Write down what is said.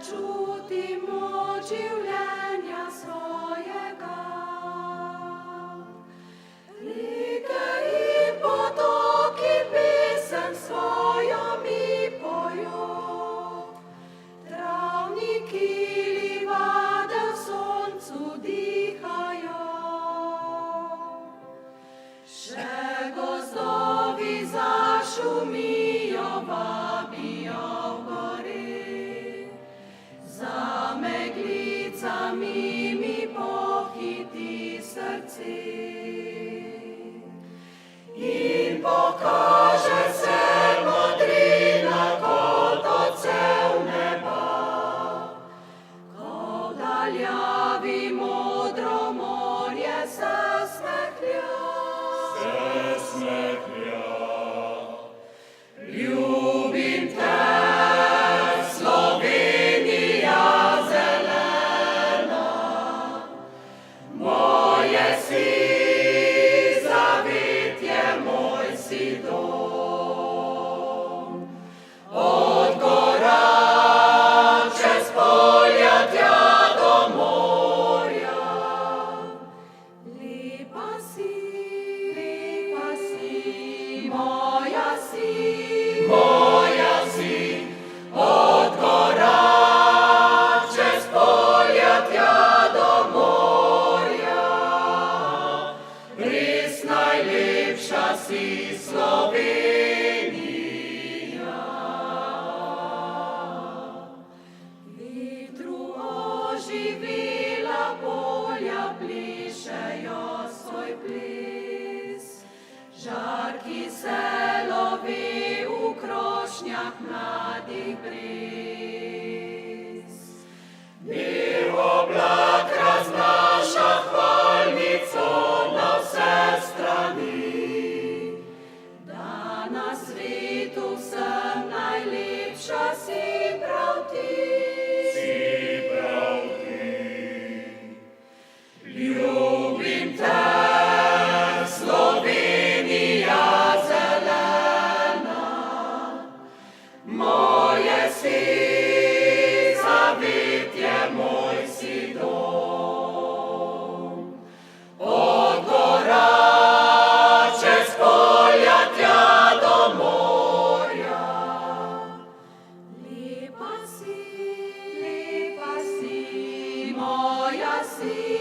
čutimo življenja svojega. Reke in potoki pesem svojo mi pojo, travniki livade v soncu dihajo. Še gozdovi zašumijo, vabijo v gori, za meglicami mi pohiti srce. In pokaže se modrina kot odsev neba, ko v daljavi modro morje se smehlja. Ljubim te, Slovenija zelena, moje si zavetje, moj si dom. Od gora čez polja tja do morja, lepa si, moja si, moja si. Od gora čez polja tja do morja, res najlepša si Slovenija. Vetru oživela polja plešejo svoj ples, žarki se lovi v krošnjah mladih brez. Bel oblak raznaša hvalnico na vse strani, da na svetu vsem najlepša si prav ti. Ljubim te, Slovenija zelena, moje si zavetje, moj si dom. Od gora čez polja tja do morja, lepa si, moja si.